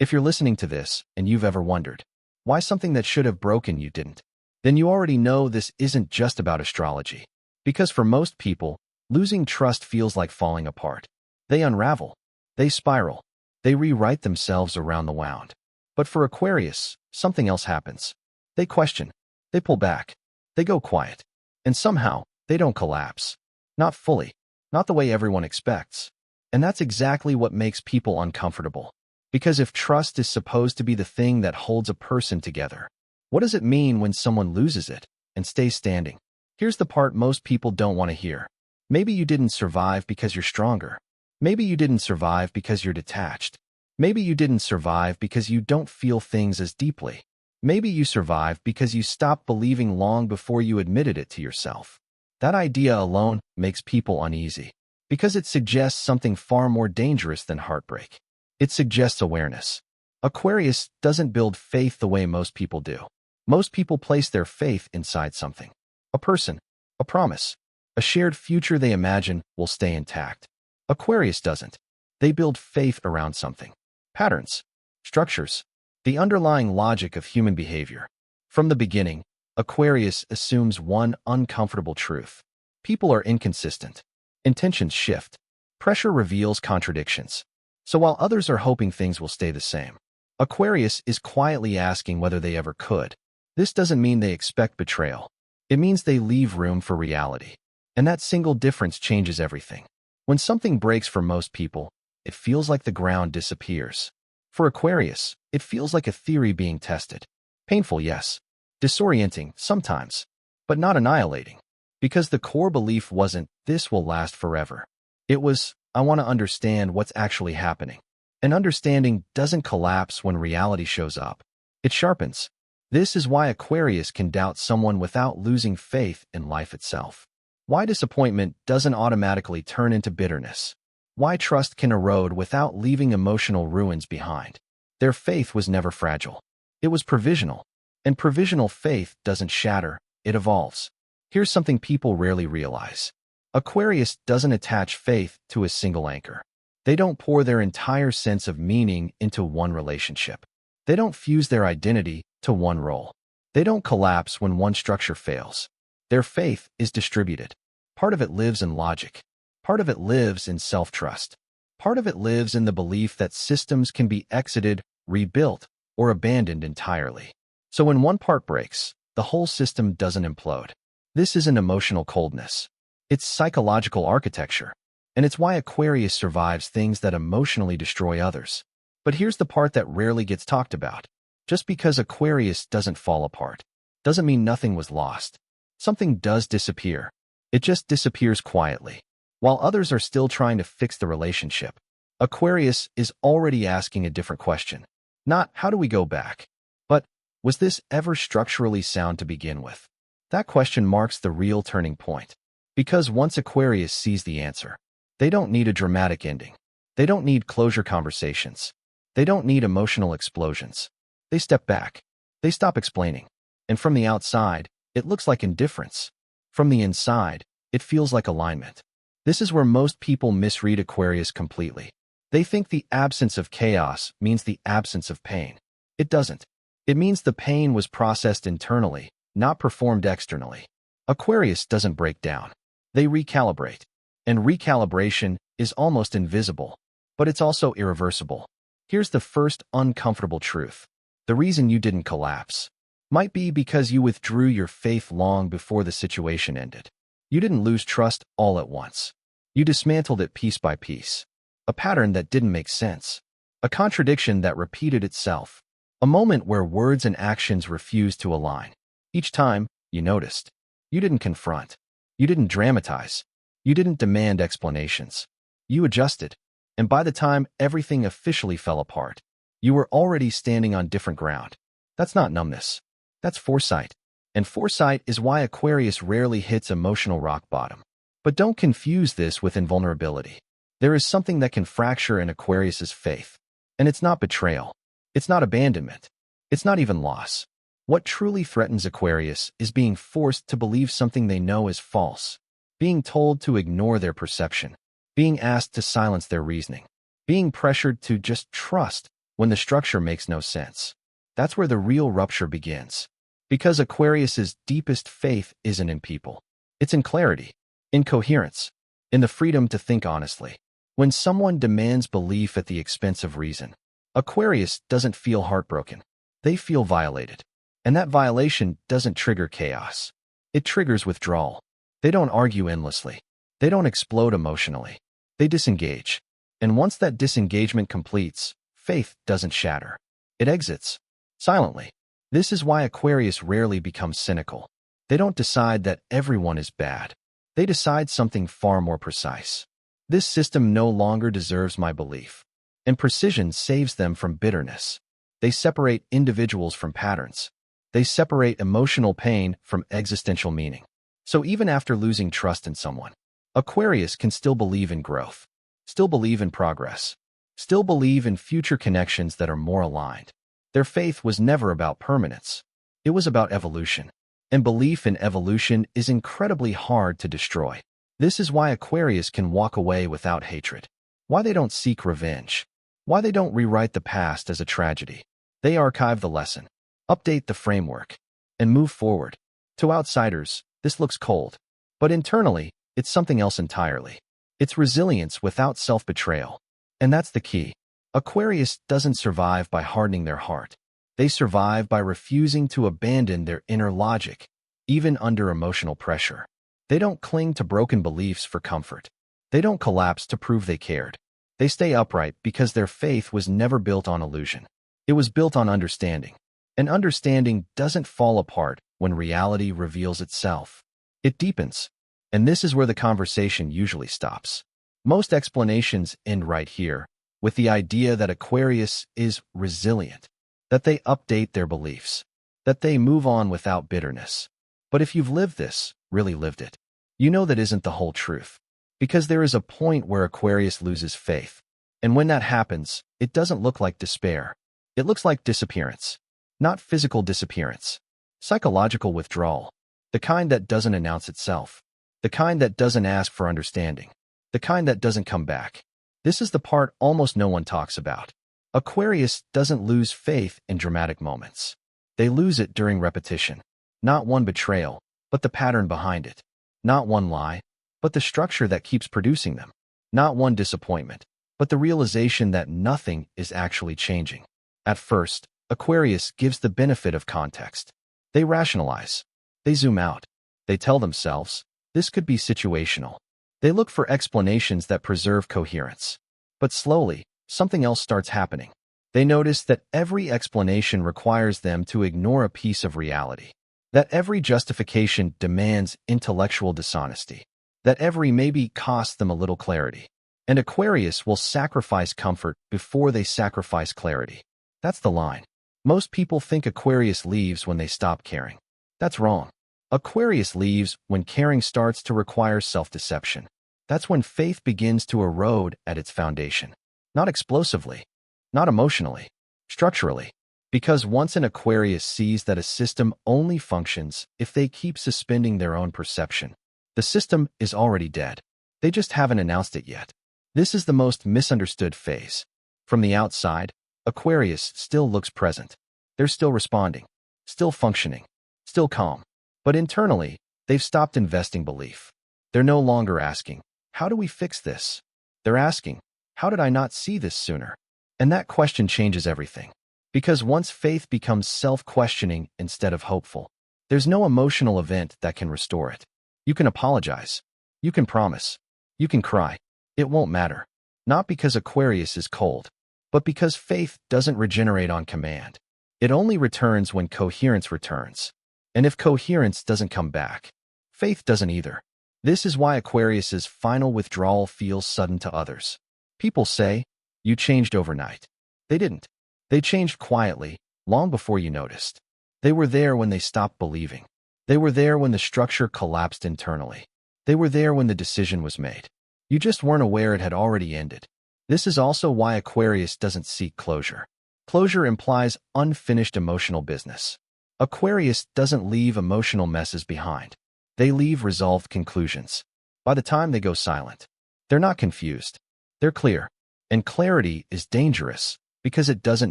If you're listening to this and you've ever wondered why something that should have broken you didn't, then you already know this isn't just about astrology. Because for most people, losing trust feels like falling apart. They unravel, they spiral, they rewrite themselves around the wound. But for Aquarius, something else happens. They question, they pull back, they go quiet, and somehow they don't collapse. Not fully, not the way everyone expects. And that's exactly what makes people uncomfortable. Because if trust is supposed to be the thing that holds a person together, what does it mean when someone loses it and stays standing? Here's the part most people don't want to hear. Maybe you didn't survive because you're stronger. Maybe you didn't survive because you're detached. Maybe you didn't survive because you don't feel things as deeply. Maybe you survived because you stopped believing long before you admitted it to yourself. That idea alone makes people uneasy, because it suggests something far more dangerous than heartbreak. It suggests awareness. Aquarius doesn't build faith the way most people do. Most people place their faith inside something. A person, a promise, a shared future they imagine will stay intact. Aquarius doesn't. They build faith around something. Patterns, structures, the underlying logic of human behavior. From the beginning, Aquarius assumes one uncomfortable truth. People are inconsistent. Intentions shift. Pressure reveals contradictions. So while others are hoping things will stay the same, Aquarius is quietly asking whether they ever could. This doesn't mean they expect betrayal. It means they leave room for reality. And that single difference changes everything. When something breaks for most people, it feels like the ground disappears. For Aquarius, it feels like a theory being tested. Painful, yes. Disorienting, sometimes. But not annihilating. Because the core belief wasn't, this will last forever. It was, I want to understand what's actually happening. And understanding doesn't collapse when reality shows up. It sharpens. This is why Aquarius can doubt someone without losing faith in life itself. Why disappointment doesn't automatically turn into bitterness. Why trust can erode without leaving emotional ruins behind. Their faith was never fragile. It was provisional. And provisional faith doesn't shatter, it evolves. Here's something people rarely realize. Aquarius doesn't attach faith to a single anchor. They don't pour their entire sense of meaning into one relationship. They don't fuse their identity to one role. They don't collapse when one structure fails. Their faith is distributed. Part of it lives in logic. Part of it lives in self-trust. Part of it lives in the belief that systems can be exited, rebuilt, or abandoned entirely. So when one part breaks, the whole system doesn't implode. This isn't emotional coldness. It's psychological architecture. And it's why Aquarius survives things that emotionally destroy others. But here's the part that rarely gets talked about. Just because Aquarius doesn't fall apart, doesn't mean nothing was lost. Something does disappear. It just disappears quietly. While others are still trying to fix the relationship, Aquarius is already asking a different question. Not, how do we go back? But, was this ever structurally sound to begin with? That question marks the real turning point. Because once Aquarius sees the answer, they don't need a dramatic ending. They don't need closure conversations. They don't need emotional explosions. They step back. They stop explaining. And from the outside, it looks like indifference. From the inside, it feels like alignment. This is where most people misread Aquarius completely. They think the absence of chaos means the absence of pain. It doesn't. It means the pain was processed internally, not performed externally. Aquarius doesn't break down. They recalibrate. And recalibration is almost invisible, but it's also irreversible. Here's the first uncomfortable truth. The reason you didn't collapse might be because you withdrew your faith long before the situation ended. You didn't lose trust all at once. You dismantled it piece by piece. A pattern that didn't make sense. A contradiction that repeated itself. A moment where words and actions refused to align. Each time, you noticed. You didn't confront. You didn't dramatize. You didn't demand explanations. You adjusted. And by the time everything officially fell apart, you were already standing on different ground. That's not numbness. That's foresight. And foresight is why Aquarius rarely hits emotional rock bottom. But don't confuse this with invulnerability. There is something that can fracture an Aquarius's faith. And it's not betrayal. It's not abandonment. It's not even loss. What truly threatens Aquarius is being forced to believe something they know is false. Being told to ignore their perception. Being asked to silence their reasoning. Being pressured to just trust when the structure makes no sense. That's where the real rupture begins. Because Aquarius's deepest faith isn't in people. It's in clarity, in coherence, in the freedom to think honestly. When someone demands belief at the expense of reason, Aquarius doesn't feel heartbroken. They feel violated. And that violation doesn't trigger chaos. It triggers withdrawal. They don't argue endlessly. They don't explode emotionally. They disengage. And once that disengagement completes, faith doesn't shatter. It exits. Silently. This is why Aquarius rarely becomes cynical. They don't decide that everyone is bad. They decide something far more precise. This system no longer deserves my belief. And precision saves them from bitterness. They separate individuals from patterns. They separate emotional pain from existential meaning. So even after losing trust in someone, Aquarius can still believe in growth, still believe in progress, still believe in future connections that are more aligned. Their faith was never about permanence. It was about evolution. And belief in evolution is incredibly hard to destroy. This is why Aquarius can walk away without hatred. Why they don't seek revenge. Why they don't rewrite the past as a tragedy. They archive the lesson, update the framework, and move forward. To outsiders, this looks cold. But internally, it's something else entirely. It's resilience without self-betrayal. And that's the key. Aquarius doesn't survive by hardening their heart. They survive by refusing to abandon their inner logic, even under emotional pressure. They don't cling to broken beliefs for comfort. They don't collapse to prove they cared. They stay upright because their faith was never built on illusion. It was built on understanding. And understanding doesn't fall apart when reality reveals itself. It deepens. And this is where the conversation usually stops. Most explanations end right here, with the idea that Aquarius is resilient, that they update their beliefs, that they move on without bitterness. But if you've lived this, really lived it, you know that isn't the whole truth. Because there is a point where Aquarius loses faith. And when that happens, it doesn't look like despair. It looks like disappearance. Not physical disappearance. Psychological withdrawal. The kind that doesn't announce itself. The kind that doesn't ask for understanding. The kind that doesn't come back. This is the part almost no one talks about. Aquarius doesn't lose faith in dramatic moments. They lose it during repetition. Not one betrayal, but the pattern behind it. Not one lie, but the structure that keeps producing them. Not one disappointment, but the realization that nothing is actually changing. At first, Aquarius gives the benefit of context. They rationalize. They zoom out. They tell themselves, this could be situational. They look for explanations that preserve coherence. But slowly, something else starts happening. They notice that every explanation requires them to ignore a piece of reality. That every justification demands intellectual dishonesty. That every maybe costs them a little clarity. And Aquarius will sacrifice comfort before they sacrifice clarity. That's the line. Most people think Aquarius leaves when they stop caring. That's wrong. Aquarius leaves when caring starts to require self-deception. That's when faith begins to erode at its foundation. Not explosively. Not emotionally. Structurally. Because once an Aquarius sees that a system only functions if they keep suspending their own perception, the system is already dead. They just haven't announced it yet. This is the most misunderstood phase. From the outside, Aquarius still looks present. They're still responding, still functioning, still calm. But internally, they've stopped investing belief. They're no longer asking, how do we fix this? They're asking, how did I not see this sooner? And that question changes everything. Because once faith becomes self-questioning instead of hopeful, there's no emotional event that can restore it. You can apologize. You can promise. You can cry. It won't matter. Not because Aquarius is cold, but because faith doesn't regenerate on command. It only returns when coherence returns. And if coherence doesn't come back, faith doesn't either. This is why Aquarius's final withdrawal feels sudden to others. People say, you changed overnight. They didn't. They changed quietly, long before you noticed. They were there when they stopped believing. They were there when the structure collapsed internally. They were there when the decision was made. You just weren't aware it had already ended. This is also why Aquarius doesn't seek closure. Closure implies unfinished emotional business. Aquarius doesn't leave emotional messes behind. They leave resolved conclusions. By the time they go silent, they're not confused. They're clear. And clarity is dangerous because it doesn't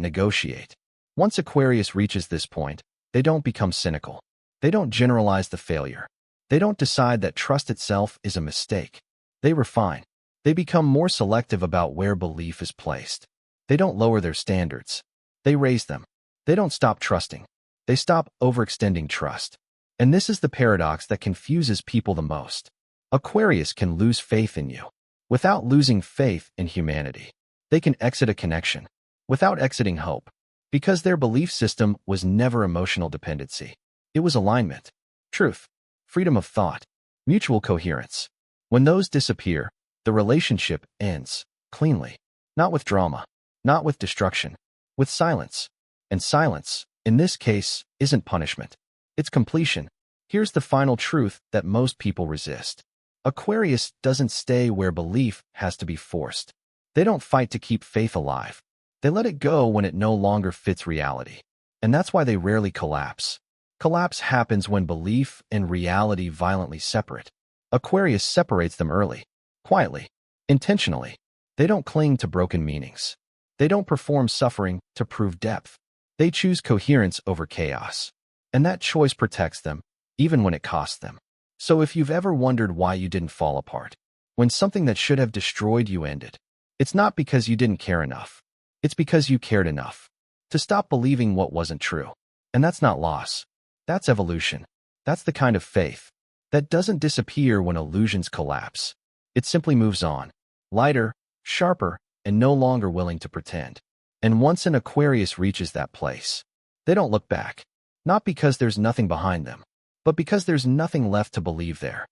negotiate. Once Aquarius reaches this point, they don't become cynical. They don't generalize the failure. They don't decide that trust itself is a mistake. They refine. They become more selective about where belief is placed. They don't lower their standards. They raise them. They don't stop trusting. They stop overextending trust. And this is the paradox that confuses people the most. Aquarius can lose faith in you without losing faith in humanity. They can exit a connection without exiting hope, because their belief system was never emotional dependency. It was alignment, truth, freedom of thought, mutual coherence. When those disappear, the relationship ends cleanly, not with drama, not with destruction, with silence. And silence, in this case, isn't punishment. It's completion. Here's the final truth that most people resist. Aquarius doesn't stay where belief has to be forced. They don't fight to keep faith alive. They let it go when it no longer fits reality. And that's why they rarely collapse. Collapse happens when belief and reality violently separate. Aquarius separates them early, quietly, intentionally. They don't cling to broken meanings. They don't perform suffering to prove depth. They choose coherence over chaos. And that choice protects them, even when it costs them. So if you've ever wondered why you didn't fall apart, when something that should have destroyed you ended, it's not because you didn't care enough. It's because you cared enough to stop believing what wasn't true. And that's not loss. That's evolution. That's the kind of faith that doesn't disappear when illusions collapse. It simply moves on, lighter, sharper, and no longer willing to pretend. And once an Aquarius reaches that place, they don't look back. Not because there's nothing behind them, but because there's nothing left to believe there.